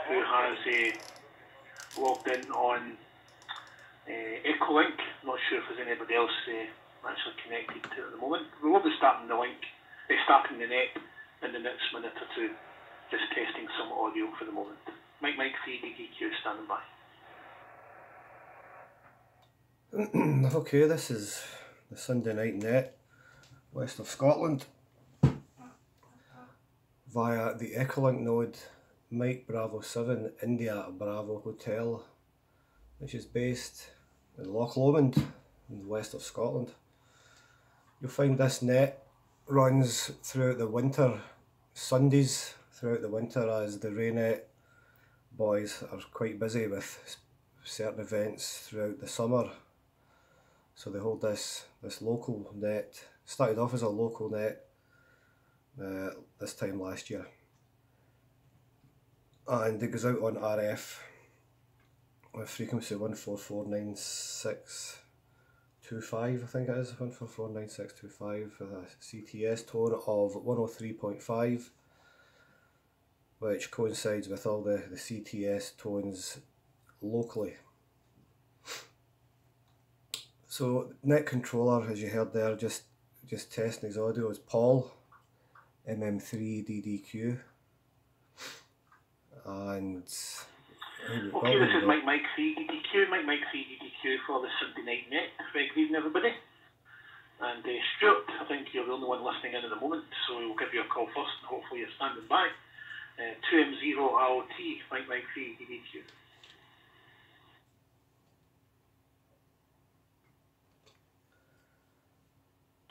who has logged in on Echolink. Not sure if there's anybody else actually connected to it at the moment. We will be starting the starting the net in the next minute or two. Just testing some audio for the moment. MB7IBH-L standing by. Okay, this is the Sunday night net, west of Scotland, via the Echolink node, Mike Bravo 7 India Bravo Hotel, which is based in Loch Lomond, in the west of Scotland. You'll find this net runs throughout the winter, Sundays throughout the winter, as the Raynet boys are quite busy with certain events throughout the summer. So they hold this local net. Started off as a local net this time last year, and it goes out on RF with frequency 1449625, I think it is, 1449625, with a CTS tone of 103.5, which coincides with all the CTS tones locally. So net controller, as you heard there, just testing his audio, is Paul MM3DDQ, and okay, this is MB7IBH-L for the Sunday night net. Very good evening, everybody. And Stuart, I think you're the only one listening in at the moment, so we'll give you a call first, and hopefully you're standing by. 2M0ROT, MB7IBH-L.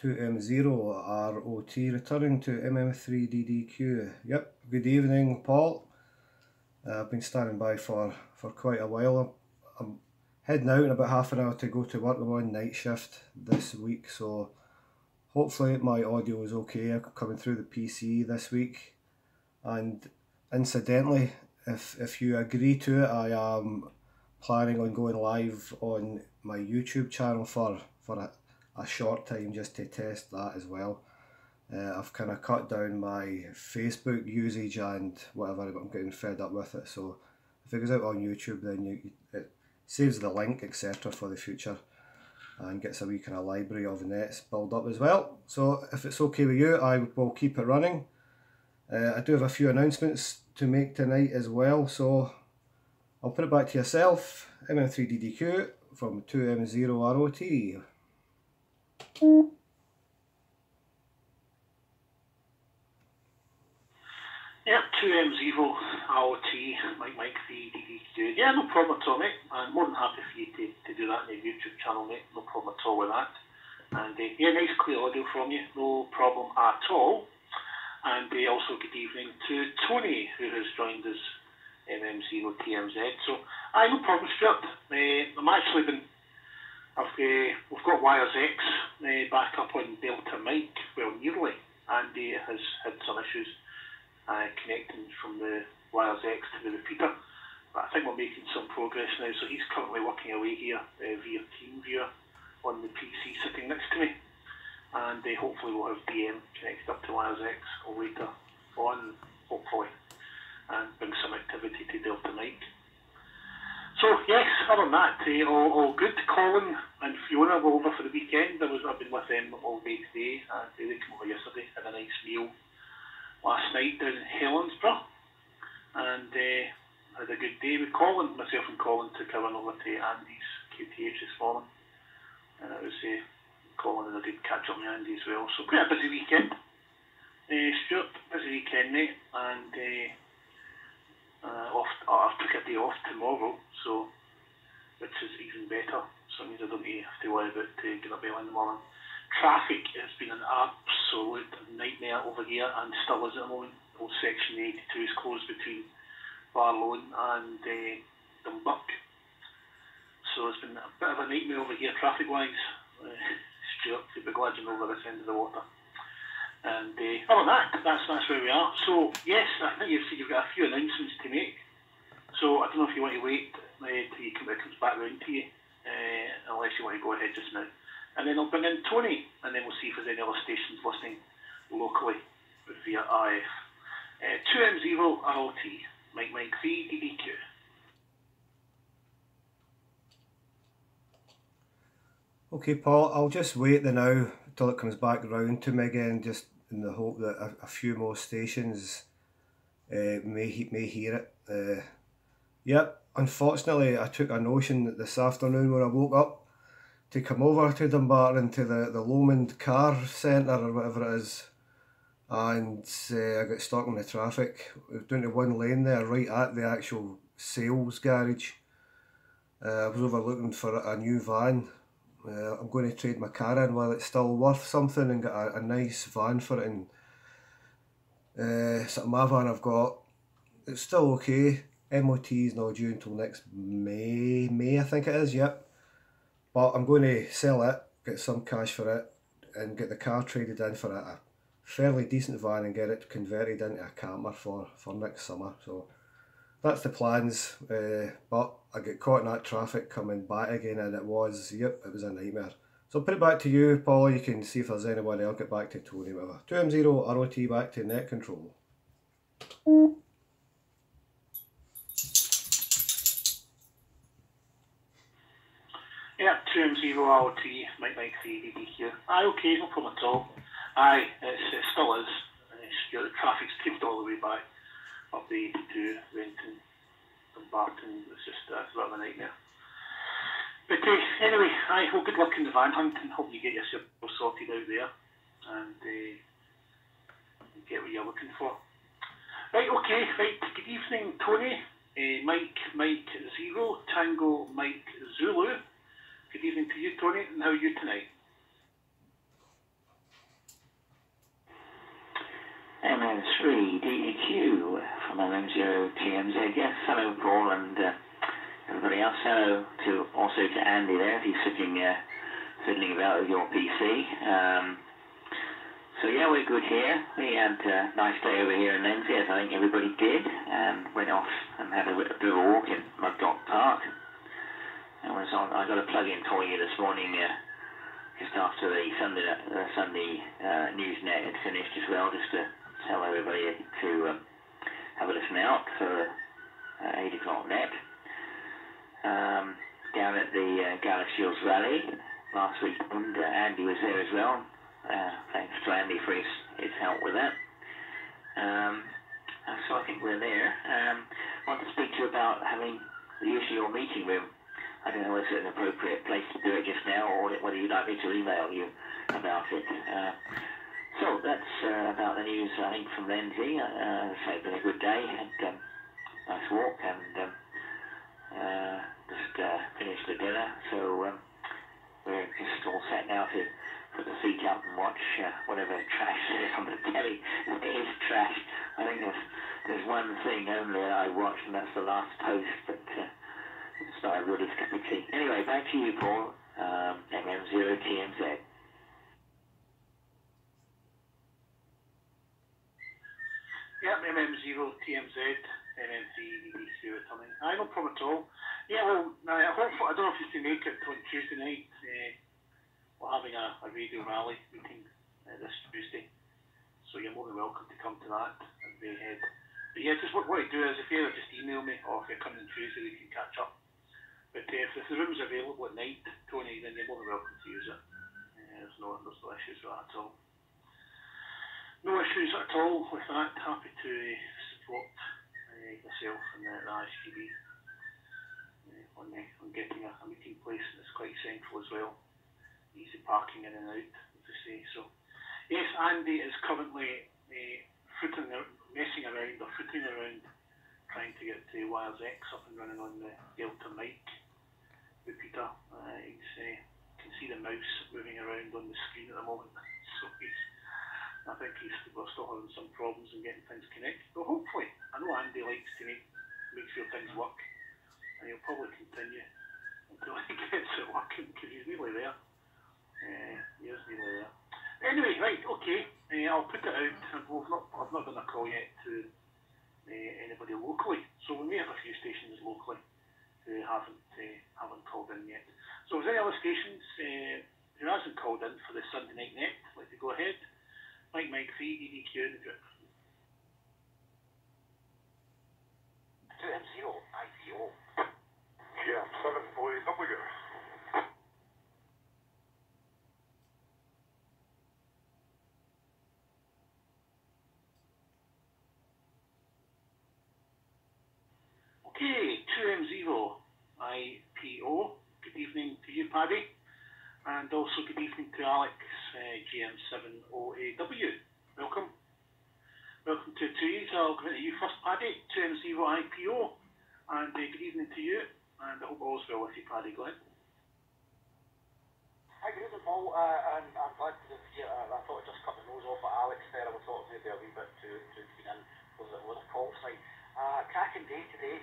2M0ROT, returning to MM3DDQ. Yep, good evening, Paul. I've been standing by for quite a while. I'm heading out in about half an hour to go to work. I'm on night shift this week, so hopefully my audio is okay. I'm coming through the PC this week. And incidentally, if you agree to it, I am planning on going live on my YouTube channel for a short time, just to test that as well. I've kind of cut down my Facebook usage and whatever, but I'm getting fed up with it. So if it goes out on YouTube, then it saves the link, etc. for the future, and gets a wee kind of library of nets built up as well. So if it's okay with you, I will keep it running. I do have a few announcements to make tonight as well, so I'll put it back to yourself. MM3DDQ from 2M0ROT. Yep, 2M0ROT, MB7IBH-L. Yeah, no problem at all, mate. I'm more than happy for you to do that on your YouTube channel, mate. No problem at all with that. And yeah, nice clear audio from you, no problem at all. And also good evening to Tony, who has joined us, MM0TMZ. So, no problem, Stuart. I'm actually been, we've got Wires X back up on Delta Mic, well, nearly, and has had some issues connecting from the Wires X to the repeater. But I think we're making some progress now, so he's currently working away here via TeamViewer on the PC sitting next to me. And hopefully we'll have DM connected up to Wires X later on, hopefully, and bring some activity to Delta Mic. So yes, other than that, all good. Colin and Fiona were over for the weekend. I've been with them all day today, and they came over yesterday, had a nice meal last night down in Helensburgh, and had a good day with Colin. Myself and Colin took a run over to Andy's QTH this morning, and it was Colin and a good catch up with Andy as well. So quite a busy weekend. Stuart, busy weekend, mate, and I took a day off tomorrow, so which is even better. So it means I don't have to worry about getting up early in the morning. Traffic has been an absolute nightmare over here, and still is at the moment. Old section 82 is closed between Barlone and Dumbuck. So it's been a bit of a nightmare over here traffic-wise. Stuart, you'll be glad you're over this end of the water. And other than that, that's where we are. So yes, I think you've got a few announcements to make. So I don't know if you want to wait till it comes back round to you, unless you want to go ahead just now. And then I'll bring in Tony, and then we'll see if there's any other stations listening locally via RF. 2M0ROT, MB7IBH-DDQ. Okay, Paul, I'll just wait the now till it comes back round to me again, just in the hope that a few more stations may hear it. Yep, unfortunately I took a notion this afternoon when I woke up to come over to Dumbarton to the Lomond car centre or whatever it is, and I got stuck in the traffic. We were down to one lane there, right at the actual sales garage. I was over looking for a new van. I'm going to trade my car in while it's still worth something and get a nice van for it. And sort of my van I've got, it's still okay. MOT is not due until next May I think it is, yep. But I'm going to sell it, get some cash for it, and get the car traded in for a fairly decent van and get it converted into a camper for next summer. So that's the plans, but I get caught in that traffic coming back again, and it was a nightmare. So I'll put it back to you, Paul. You can see if there's anyone. I'll get back to Tony, whatever. 2M0 ROT back to net control. Yeah, 2M0 ROT, MB7IBH-DDQ. Aye, okay, no problem at all. Aye, it still is. The traffic's tipped all the way back up the 82, Renton, Dumbarton. It's just a bit of a nightmare. But anyway, aye, well, good luck in the van hunt and hope you get yourself sorted out there and get what you're looking for. Right, okay, right, good evening, Tony. Mike 0, Tango Mike Zulu. Good evening to you, Tony, and how are you tonight? MB7IBH-L from MM0TMZ. Yes, hello Paul and everybody else. Hello also to Andy there if he's sitting fiddling about with your PC. So yeah, we're good here. We had a nice day over here in Lindsay, as I think everybody did, and went off and had a bit of a walk in Muddock Park. I got a plug-in for you this morning, just after the Sunday Newsnet had finished as well, just to tell everybody to have a listen out for 8 o'clock net. Down at the Galaxy Rally last week, and Andy was there as well. Thanks to Andy for his help with that. So I think we're there. I want to speak to you about having the issue of your meeting room. I don't know whether it's an appropriate place to do it just now, or whether you'd like me to email you about it. So that's about the news, I think, from Lindsay. So it's been a good day. Had a nice walk and just finished the dinner. So we're just all set now to put the feet up and watch whatever trash there is on the telly. It is trash. I think there's one thing only that I watched, and that's the last post, but it's not everybody's cup of tea. Anyway, back to you, Paul. MM0TMZ. Yeah, MM0TMZ, MB7IBH returning. Aye, no problem at all. Yeah, well, I don't know if you can make it on Tuesday night. We're having a radio rally meeting this Tuesday, so you're more than welcome to come to that and be ahead. But yeah, just what I do is if you just email me, or if you're coming on Tuesday, we can catch up. But if the room's available at night, Tony, then you're more than welcome to use it. There's no issues with that at all. No issues at all with that. Happy to support yourself and the ISTB on getting a meeting place that's quite central as well. Easy parking in and out, as I say. So, yes, Andy is currently messing around or footing around, trying to get Wires X up and running on the Delta mic repeater. You can see the mouse moving around on the screen at the moment. So I think we're still having some problems in getting things connected. But hopefully, I know Andy likes to make sure things work, and he'll probably continue until he gets it working, because he's nearly there. He is nearly there. Anyway, right, okay. I'll put it out. I've not done a call yet to anybody locally. So we may have a few stations locally who haven't called in yet. So is there any other stations who hasn't called in for the Sunday night net? Like to go ahead. MB7IBH-DDQ in the drip. Okay, 2M0IPO. Good evening to you, Paddy, and also good evening to Alex, GM7OAW. Welcome. Welcome to you. So I'll go to you first, Paddy, 2M0IPO, and good evening to you, and I hope all's well with you, Paddy. Go ahead. Hi, good evening, Paul, and I'm glad to hear. I thought I'd just cut the nose off at Alex there. I thought maybe a wee bit too keen in with a call sign. Cracking day today.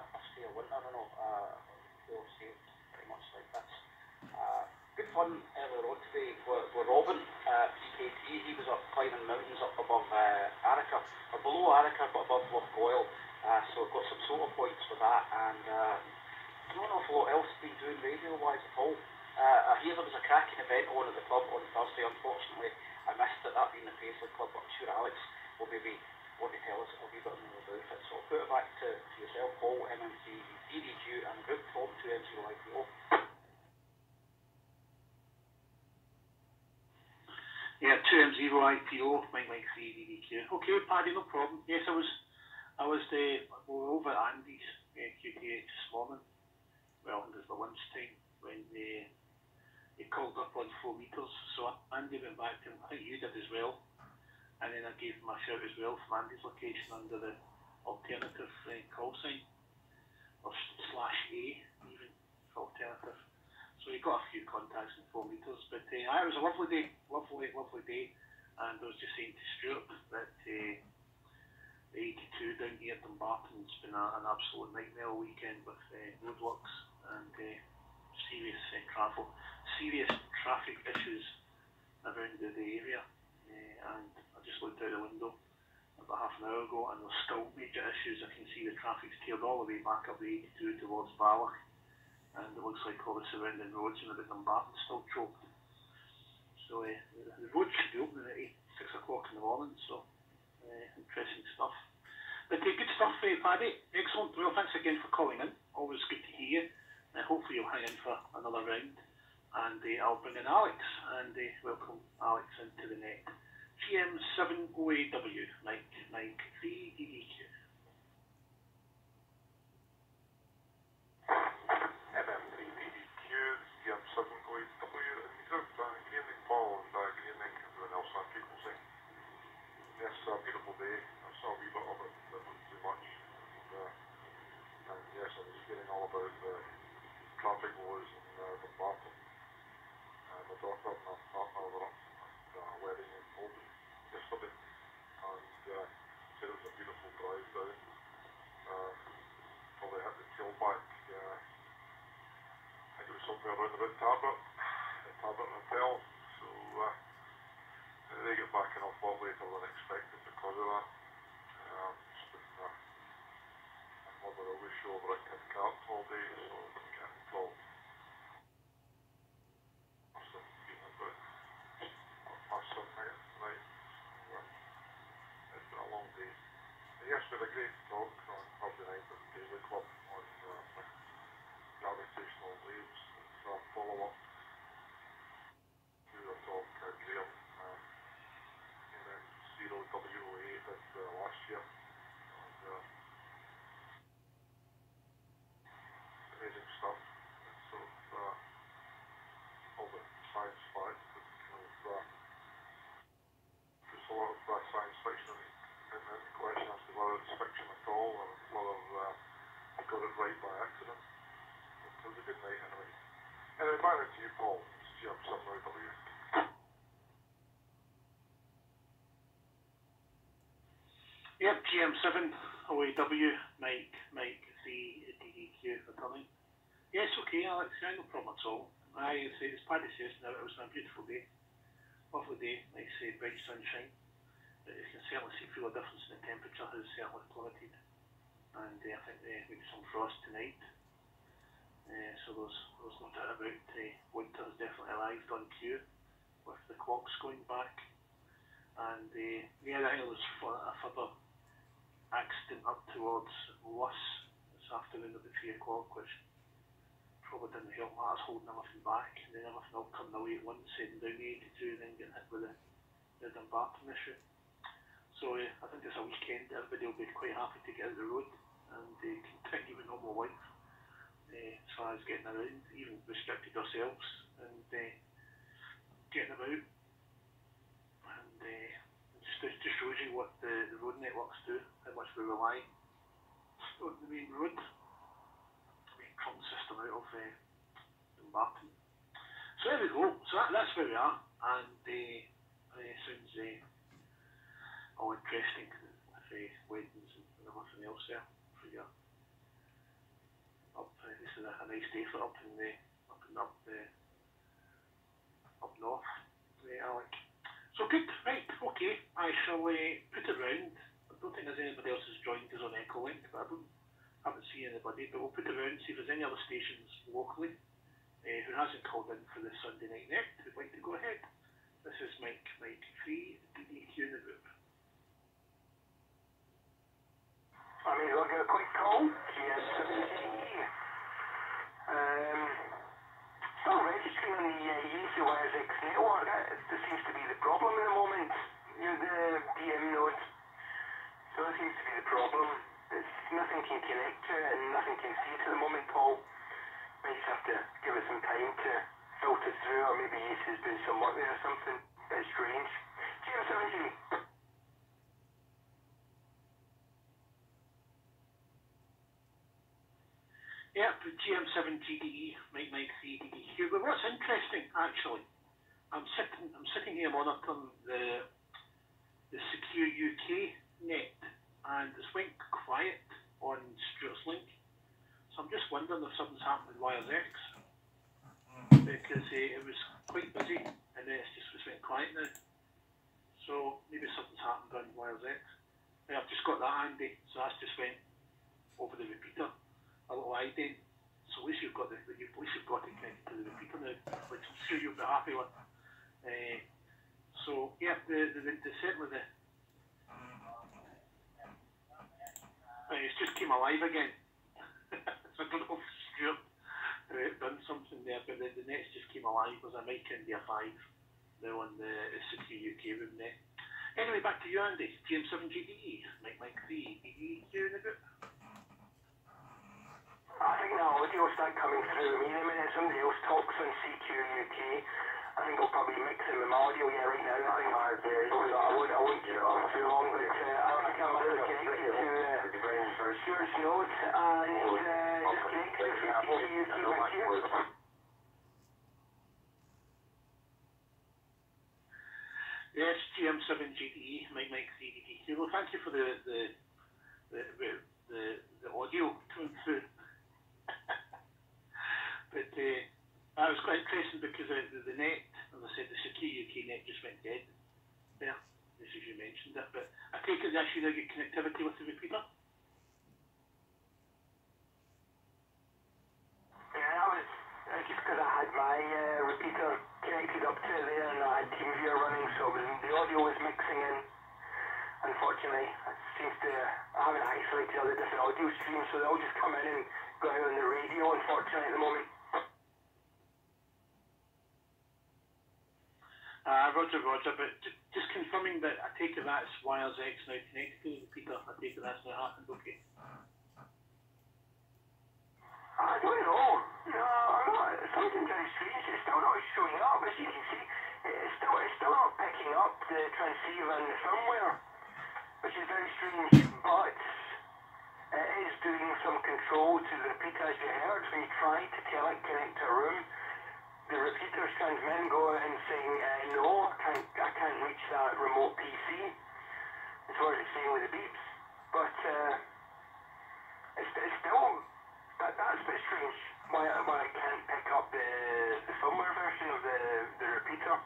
Must be a winter, I don't know. We'll see pretty much like this. Good fun earlier on today with Robin, PKT. He was up climbing mountains up above Arica, or below Arica, but above Loch Lomond. So I've got some solar points for that, and not an awful lot else been doing radio-wise at all. I hear there was a cracking event on at the club on Thursday. Unfortunately, I missed it, that being the Paisley Club, but I'm sure Alex will maybe want to tell us a wee bit more about it. So I'll put it back to yourself, Paul MM3DDQ, and the group from 2M0IPO. Yeah, 2M0IPO, Mike 3DDQ. Okay, Paddy, no problem. Yes, we were over at Andy's QTH this morning. Well, it was the lunchtime when they called up on 4 metres, so Andy went back to him. I think you did as well, and then I gave him a shout as well from Andy's location under the alternative call sign, or /A even for alternative. So he got a few contacts in 4 metres, but it was a lovely day, lovely day, and I was just saying to Stuart that the 82 down here at Dumbarton's been an absolute nightmare weekend with roadworks and serious traffic issues around the area, and I just looked out the window about half an hour ago and there's still major issues. I can see the traffic's cleared all the way back up the 82 towards Balloch, and it looks like all the surrounding roads in about Dumbarton still choked. So the road should be opening at 6 o'clock in the morning, so interesting stuff. But good stuff, Paddy. Excellent. Well, thanks again for calling in. Always good to hear you. Hopefully you'll hang in for another round, and I'll bring in Alex and welcome Alex into the net. GM7OAW, Mike 3DDQ. MM3DDQ, GM7OAW, good evening, Paul, and good evening everyone else on people saying. Yes, a beautiful day. I saw a wee bit of it, but not too much. And yes, I was hearing all about the traffic woes in Dumbarton. My daughter and my partner were up at a wedding in Oldham yesterday, and said it was a beautiful drive down. Probably had the tail back. I think it was somewhere around about Tarbert Hotel. So they get back an awful lot later than expected because of that. It's been my mother always show over at Kincark all day, so I couldn't get until must have been about past 7 minutes tonight. So it's been a long day. And yes, we had a great talk on Thursday night at the Paisley Club on gravitational waves. It's a follow-up to the talk Graham MM0WA did last year. And, amazing stuff. It's sort of all the science facts that kind of puts a lot of science fiction in the question as to whether it's fiction at all or whether they got it right by accident. It was a good night anyway. Anyway, back to you, Paul. It's GM7OAW. Yep, GM7OAW, Mike 3DDQ for coming. Yes, okay, Alex, no problem at all. As Paddy says now, it was a beautiful day. Lovely day, nice bright sunshine. But you can certainly feel a difference in the temperature has certainly plummeted. And I think we had some frost tonight. So there's no doubt about winter has definitely arrived on cue with the clocks going back. And I think there was a further accident up towards Luss this afternoon at 3 o'clock, which probably didn't help matters holding everything back, and then everything all coming away at once, heading down the 82 and then getting hit with the Dumbarton issue. So I think it's a weekend everybody will be quite happy to get out the road and think even normal life, as far as getting around, even restricted ourselves and getting about. And just shows you what the road networks do, how much we rely on the main road, the main trunk system out of Dumbarton. So there we go. So that's where we are, and sounds all interesting with weddings and everything else there for you. This is a nice day for up north, Alec. So good, right, okay. I shall put it round. I don't think there's anybody else who's joined us on Echolink, but I haven't seen anybody. But we'll put it round, see if there's any other stations locally who hasn't called in for the Sunday Night Net who'd like to go ahead. This is Mike MB7IBH-L in the group. I mean, I'll get a quick call. GS7GE. Still registering on the EasyWireX network. That seems to be the problem at the moment. The DM node. So that seems to be the problem. Nothing can connect to it and nothing can see it at the moment, Paul. Might just have to give it some time to filter through, or maybe Ace is doing some work there or something. Bit strange. GS7GE. Yeah, GM7GDE, Mike MB7IBH-L. But what's interesting, actually, I'm sitting here monitoring the Secure UK net, and it's went quiet on Stuart's Link. So I'm just wondering if something's happened with WiresX, because it was quite busy, and then it's went quiet now. So maybe something's happened on WiresX. And I've just got that handy, so that's just went over the repeater. A little ident, so at least you've got it connected to the repeater now, which I'm sure you'll be happy with. So yeah, certainly it's just came alive again. So I don't know if Stuart done something there, but the net's just came alive. There's a Mike India 5 now on the Secure UK room net. Anyway, back to you, Andy. GM7GDE, Mike MB7IBH-L in the group. I think the audio will start coming through. I mean, the minute somebody else talks on CQ UK, I think I'll probably mix in with my audio right now. I think I won't get it on too long, but I think I'm really connected to Stuart's node and just connected to CQ UK back here. Yes, GM7GDE, Mike MB7IBH-L. Well, thank you for the audio coming through. But that was quite interesting because the net, as I said, the Secure UK net just went dead there, just as you mentioned it. But I take it they actually now get connectivity with the repeater. Yeah, that was just because I had my repeater connected up to there and I had TeamViewer running, so the audio was mixing in. Unfortunately, it seems to, I haven't isolated all the different audio streams, so they all just come in and go out on the radio, unfortunately, at the moment. Roger, but just confirming that I take it that's WiresX now connected to the repeater. I take it that's now happened, okay? I don't know. No, I'm not. Something very strange. It's still not showing up, as you can see. It's still not picking up the transceiver and the firmware, which is very strange, but it is doing some control to the repeater, as you heard. When you try to tell it connect to a room, the repeater's transmitting going and saying, no, I can't reach that remote PC. That's what it's saying with the beeps. But it's still, that's a bit strange why I can't pick up the firmware version of the repeater.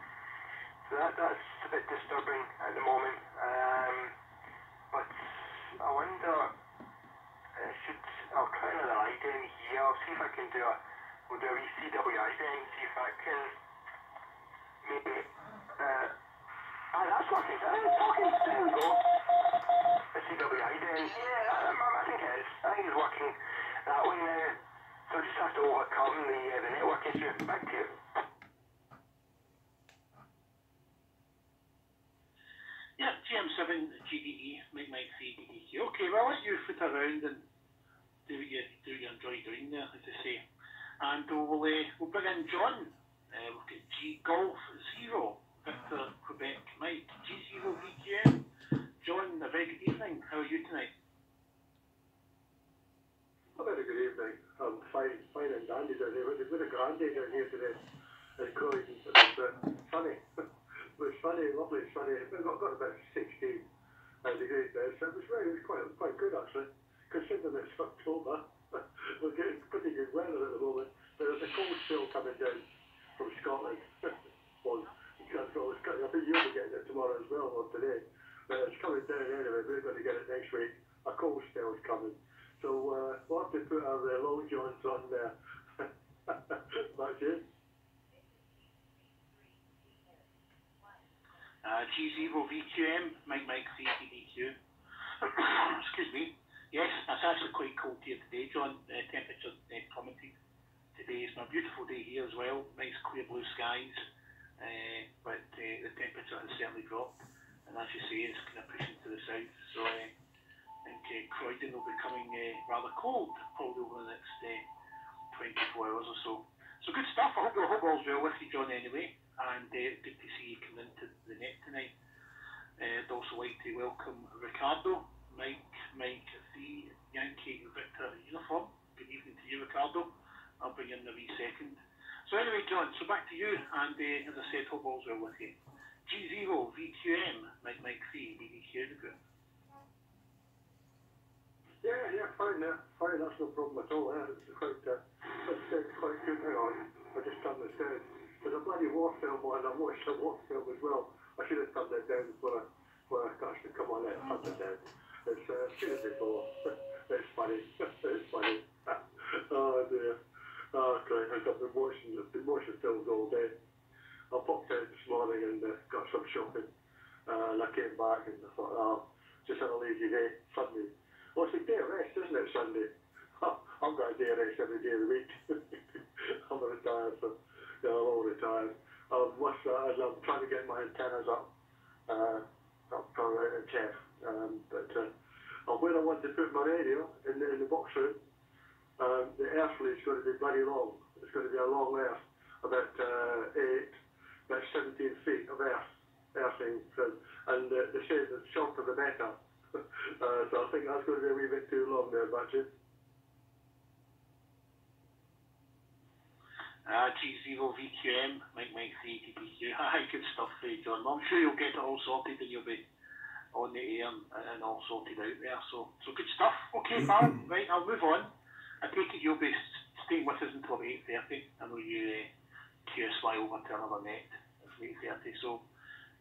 So that's a bit disturbing at the moment. But I wonder, I'll try another ident here. I'll see if I can we'll do a wee CW ident, see if I can maybe, that's working. It's working. There we go. A CW ident. Yeah, I think it is. I think it's working that way now. So I just have to overcome the network issue. Back to you. Yeah, GM7GDE, Mike MB7IBH-L. Okay, well, I'll let you foot around and do what you enjoy doing there, as I say. And we'll bring in John. We've got G Golf 0, Victor Quebec Mike, G0 VQM. John, a very good evening. How are you tonight? A very good evening. I'm fine and dandy down here. We've got a grand day down here today in Clyde. It was sunny. It was sunny, lovely sunny. It got about 16 degrees there, so it was quite good actually. Considering it's October, we're getting pretty good weather at the moment. There's a cold still coming down from Scotland. Well, I think you'll be getting it tomorrow as well, or today. But it's coming down anyway. We're going to get it next week. A cold spell is coming. So we'll have to put our long johns on there. That's it. G0 VQM, Mike 3DDQ. Excuse me. Yes, it's actually quite cold here today, John. Temperature plummeted. Today is a beautiful day here as well. Nice clear blue skies. But the temperature has certainly dropped. And as you say, it's kind of pushing to the south. So I think Croydon will be coming rather cold, probably over the next 24 hours or so. So good stuff. I hope all's well with you, John, anyway. And good to see you come into the net tonight. I'd also like to welcome Ricardo, Mike 3 Yankee Victor Uniform. Good evening to you, Ricardo. I'll bring you in a wee second. So anyway, John, so back to you. And as I said, hope all's well with you. G0 VQM, Mike 3 DDQ the group. Yeah, fine, fine, that's no problem at all. It's quite good. Hang on, I just turned this down. There's a bloody war film on, I watched a war film as well. I should have turned it down before I actually come on it. I turned it down. It's seen it before. It's funny. It's funny. Oh dear. Oh great, I've been watching films all day. I popped out this morning and got some shopping. And I came back and I thought, just had a lazy day. Sunday. Well, it's a day of rest, isn't it, Sunday? I've got a day of rest every day of the week. I'm retired, so yeah, I'm all retired. I'm trying to get my antennas up for a chef. But where I want to put my radio in the box room, the earth is going to be bloody long. It's going to be a long earth, about 17 feet of earthing. And they say the shorter the better. So I think that's going to be a wee bit too long there, Batchy. G0 VQM, Mike 3DDQ. Hi, good stuff, John. Well, I'm sure you'll get it all sorted and you'll be on the air and all sorted out there. So good stuff. Okay, pal. Right, I'll move on. I take it you'll be staying with us until 8:30. I know you QSY over to another net at 8:30. So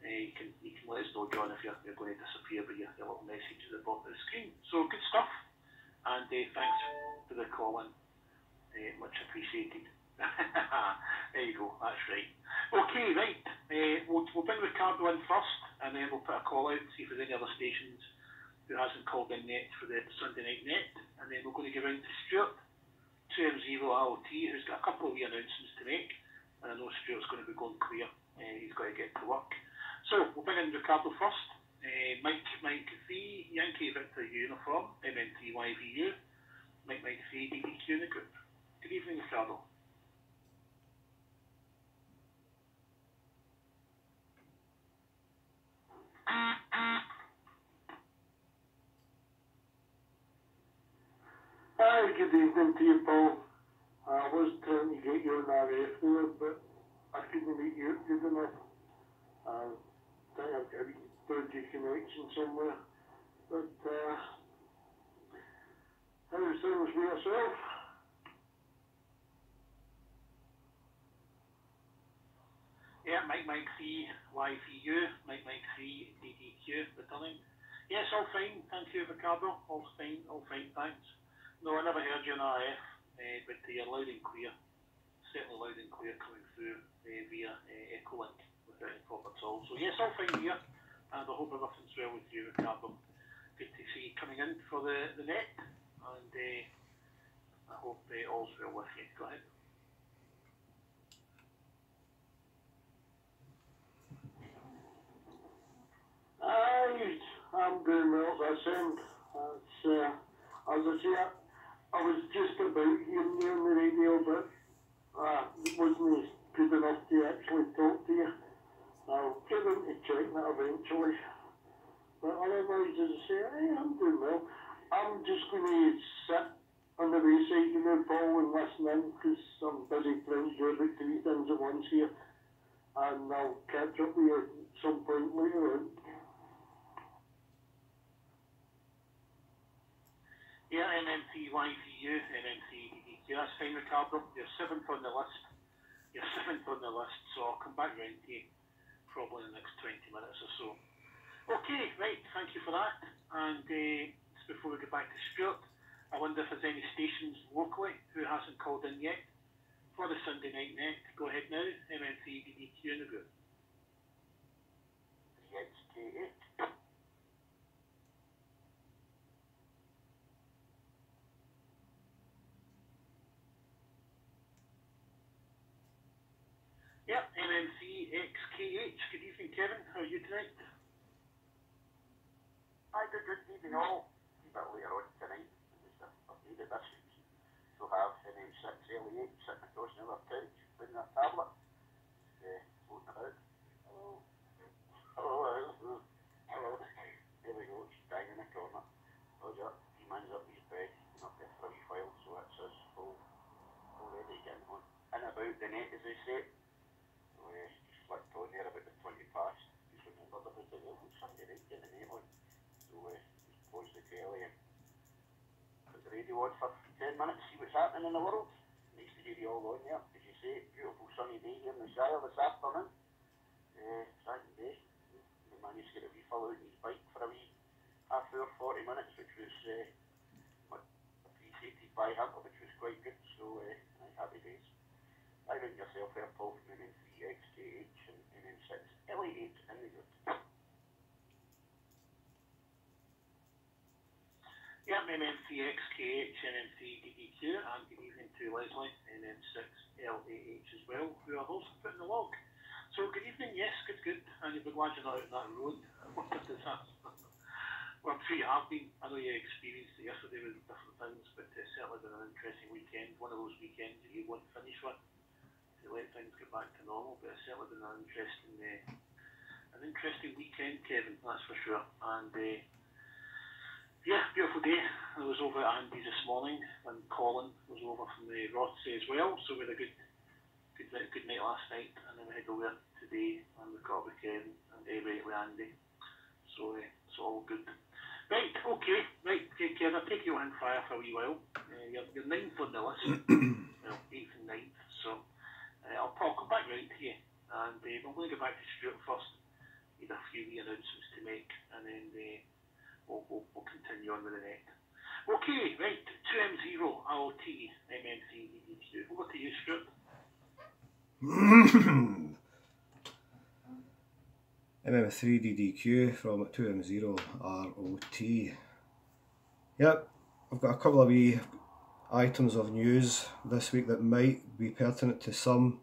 you can let us know, John, if you're going to disappear, but your little message is at the bottom of the screen. So good stuff. And thanks for the call in. Much appreciated. There you go, that's right. Okay, right. We'll bring Ricardo in first, and then we'll put a call out and see if there's any other stations who hasn't called in net for the Sunday night net. And then we're going to give round to Stuart, 2M0LT, who's got a couple of wee announcements to make. And I know Stuart's going to be going clear. He's got to get to work. So we'll bring in Ricardo first. Mike 3 Yankee Victor Uniform, MB7IBH-L, Mike 3 DDQ in the group. Good evening, Ricardo. Hi, good evening to you, Paul. I was trying to get you on RF there, but I couldn't meet you good enough. I think I've got a dodgy connection somewhere. But, how's things with yourself? Yeah, Mike 3 YVU, Mike 3 DDQ, returning. Yes, all fine, thank you, Ricardo. All fine, thanks. No, I never heard you on RF, but you're loud and clear. Certainly loud and clear coming through via Echolink without any problem at all. So yes, all fine here, and I hope everything's well with you, Ricardo. Good to see you coming in for the net, and I hope all's well with you. Go ahead. I'm doing well, as I said. As I say, I was just about hearing you on the radio, but it wasn't good enough to actually talk to you. I'll get in to check that eventually. But otherwise, as I say, I'm doing well. I'm just going to sit on the wayside, you know, Paul, and listen in, because I'm busy trying to do about 3 things at once here. And I'll catch up with you at some point later on. Yeah, MB7IBH-L, MM3DDQ, that's fine, Ricardo. You're 7th on the list. You're 7th on the list, so I'll come back round to you probably in the next 20 minutes or so. Okay, right, thank you for that. And just before we get back to Stuart, I wonder if there's any stations locally who hasn't called in yet for the Sunday Night Net. Go ahead now, MM3DDQ in the group. HK8. Yep, MB7IBH-L. Good evening, Kevin. How are you tonight? Hi, good evening all. A bit later on tonight, just updated this week. So have MB7IBH-L sitting across another couch, putting a tablet, floating about. Hello. Hello. Hello. There we go, she's dying in the corner. Oh yeah, he man's up his bed, up there for a wee while, so it's us already getting on. In about the net, as they say. So just flicked on there about the 20 past. Just remembered about it. Oh, Sunday night, get the net on. So just pause the telly and put the radio on for 10 minutes, see what's happening in the world. Nice to hear you all on there. As you say, beautiful sunny day here in the Shire this afternoon. Exciting day. We managed to get a wee fellow out on his bike for a wee half hour, 40 minutes, which was much appreciated by him, which was quite good. So happy days. I ring yourself there, Paul, from MM3XKH and MM6LH in the group. Yeah, MM3XKH, MM3DDQ, and good evening to Leslie, MM6LAH as well, who are also putting the log. So good evening, yes, good, and you'll be glad you're not out on that road. What a disaster. Well, I'm sure you have been. I know you experienced it yesterday with different things, but it's certainly been an interesting weekend, one of those weekends that you want to finish with, to let things get back to normal, but it's certainly been an interesting weekend, Kevin, that's for sure. And yeah, beautiful day. I was over at Andy's this morning, and Colin was over from the Rothsay as well, so we had a good night last night, and then we head over today, and we caught up with Kevin and with Andy, so it's all good. Right, okay, Kevin, I'll take you on fire for a wee while. You're 9th on the list, well, 8th and 9th, so I'll come back round to you, and I'm going to get back to Stuart first. He had a few wee announcements to make, and then we'll continue on with the net. Okay, right, 2M0LT, MM3DDQ. Over to you, Stuart. MM3DDQ from 2M0ROT. Yep, I've got a couple of wee items of news this week that might be pertinent to some,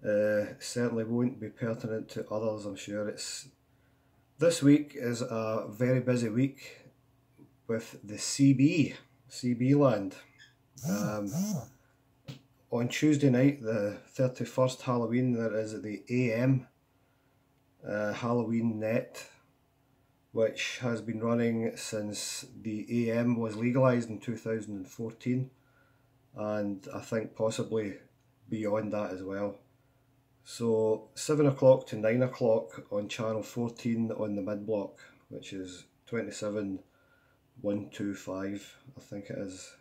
certainly won't be pertinent to others, I'm sure. This week is a very busy week with the CB land. On Tuesday night, the 31st Halloween, there is the AM Halloween net, which has been running since the AM was legalised in 2014, and I think possibly beyond that as well. So 7 o'clock to 9 o'clock on channel 14 on the mid block, which is 27125, I think it is,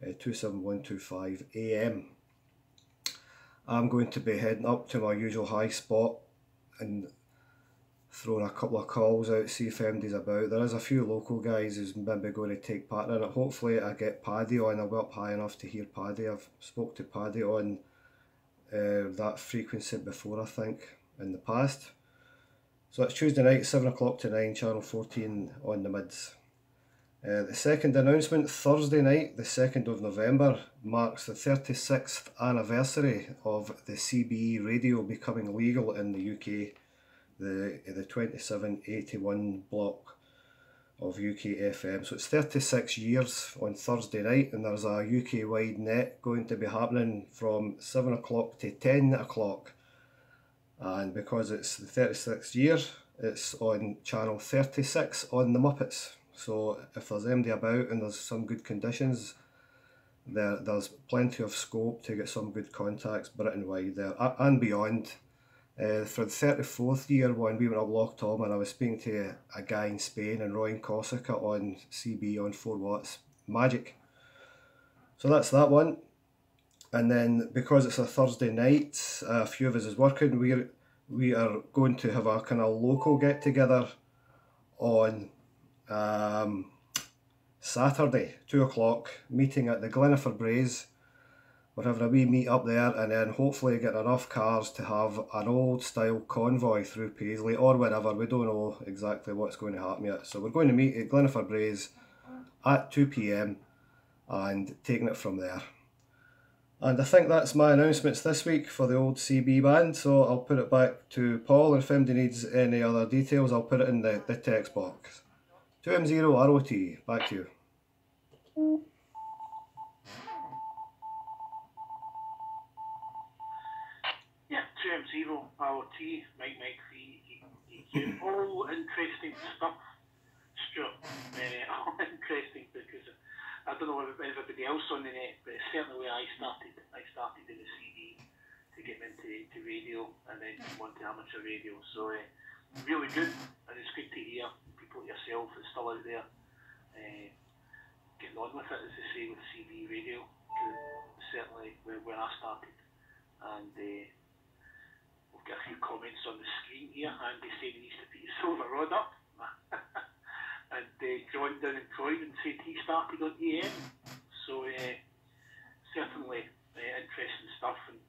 27125 AM. I'm going to be heading up to my usual high spot and throwing a couple of calls out, see if MD's about. There is a few local guys who's maybe going to take part in it. Hopefully I get Paddy on. I'll be up high enough to hear Paddy. I've spoke to Paddy on that frequency before, I think, in the past. So it's Tuesday night, 7 o'clock to 9, channel 14 on the mids. The second announcement, Thursday night, the 2nd of November, marks the 36th anniversary of the CBE radio becoming legal in the UK, the 2781 block. of UK FM. So it's 36 years on Thursday night, and there's a UK wide net going to be happening from 7 o'clock to 10 o'clock. And because it's the 36th year, it's on channel 36 on the Muppets. So if there's anybody about and there's some good conditions, there's plenty of scope to get some good contacts Britain wide there and beyond. For the 34th year, when we went up Loch Lomond, I was speaking to a guy in Spain and Roy in Corsica on CB on 4 watts magic. So that's that one. And then because it's a Thursday night, a few of us is working. We are going to have a kind of local get together on Saturday, 2 o'clock, meeting at the Glenifer Braes. We're having a wee meet up there, and then hopefully get enough cars to have an old style convoy through Paisley or wherever. We don't know exactly what's going to happen yet. So we're going to meet at Glenifer Braes at 2 PM and taking it from there. And I think that's my announcements this week for the old CB band. So I'll put it back to Paul, and if anybody needs any other details, I'll put it in the text box. 2M0ROT, back to you. Yeah, 2M0ROT, Mike 3DDQ. All interesting stuff, Stuart. All interesting, because I don't know about everybody else on the net, but it's certainly where I started. I started in the CD to get into radio and then on to amateur radio. So really good, and it's good to hear people like yourself that's still out there getting on with it, as they say, with CD radio. Certainly where I started. And we've got a few comments on the screen here. Andy said he needs to put his silver rod up. And John down in Croydon said he started on AM. So certainly interesting stuff. And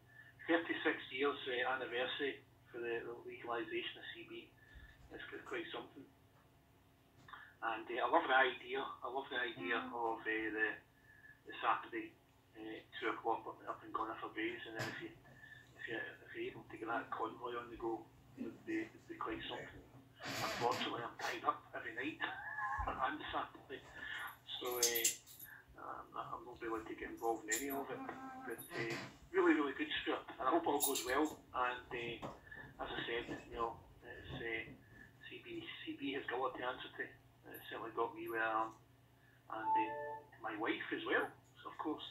36 years anniversary for the legalisation of CB. It's quite something. And I love the idea. I love the idea of the Saturday 2 o'clock up in Glenifer Braes, and then if you're able to get that convoy on the go, it would be quite something. Unfortunately, I'm tied up every night on Saturday, so I'm not able to get involved in any of it. But really, really good, Stuart, and I hope all goes well. And as I said, you know, it's CB has got a lot to answer to. It's certainly got me where I am, and my wife as well. So of course.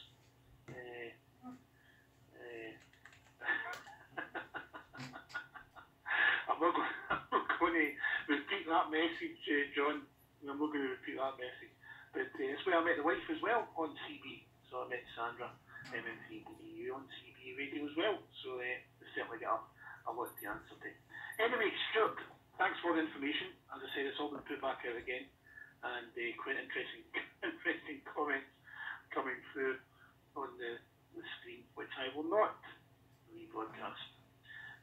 I'm not going to repeat that message, John. I'm not going to repeat that message. But it's where I met the wife as well on CB. So I met Sandra, MM3DDQ on CB radio as well. So they certainly got a lot to answer to. Anyway, Stuart, thanks for the information. As I said, it's all been put back out again. And quite interesting comments coming through on the screen, which I will not rebroadcast.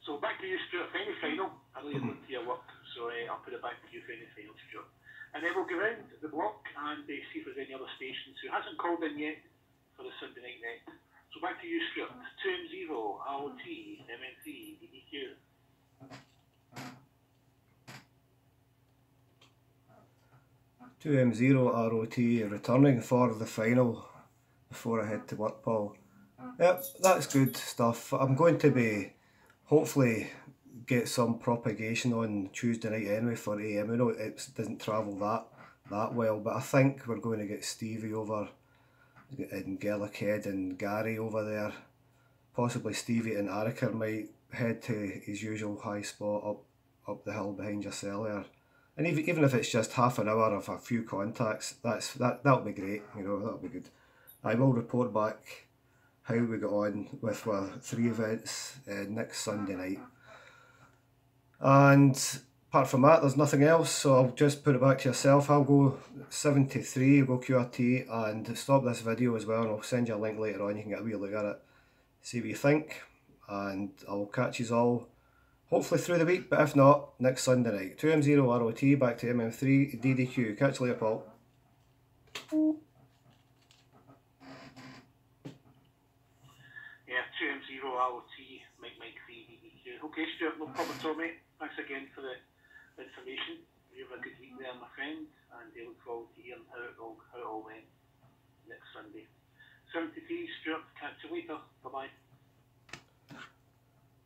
So back to you, Stuart, for any final. I know you're going to your work, so I'll put it back to you for any final, Stuart. And then we'll go round the block and see if there's any other stations who hasn't called in yet for the Sunday night net. So back to you, Stuart. 2M0ROT, MM3DDQ. M0ROT returning for the final before I head to work, Paul. Yep, that's good stuff. I'm going to be hopefully get some propagation on Tuesday night anyway for AM. I know it doesn't travel that well, but I think we're going to get Stevie over in Gaelic and Gary over there. Possibly Stevie and Arica might head to his usual high spot up the hill behind yourself there. And even if it's just half an hour of a few contacts, that'll be great. You know, that'll be good. I will report back how we got on with our 3 events next Sunday night. And apart from that, there's nothing else, so I'll just put it back to yourself. I'll go 73, go QRT, and stop this video as well, and I'll send you a link later on. You can get a wee look at it, see what you think, and I'll catch you all hopefully through the week, but if not, next Sunday night. 2M0ROT, back to MM3DDQ. Catch you later, Paul. Yeah, 2M0ROT, Mike 3DDQ. Okay, Stuart, no problem at all, mate. Thanks again for the information. You have a good week there, my friend, and I look forward to hearing how it all went next Sunday. 70p, Stuart, catch you later. Bye-bye.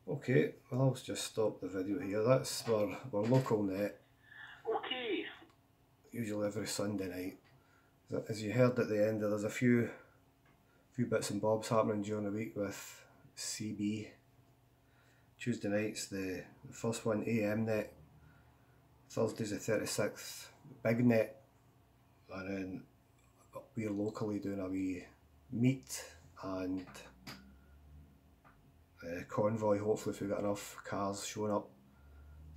Okay, well I'll just stop the video here. That's our local net. Okay. Usually every Sunday night. As you heard at the end, there's a few bits and bobs happening during the week with CB. Tuesday night's the first one, AM net. Thursday's the 36th, big net. And then we're locally doing a wee meet and convoy, hopefully if we've got enough cars showing up.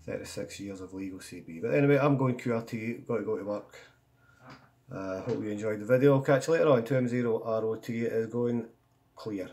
36 years of legal CB. But anyway, I'm going QRT, got to go to work. Hope you enjoyed the video. Catch you later on. 2M0 ROT is going clear.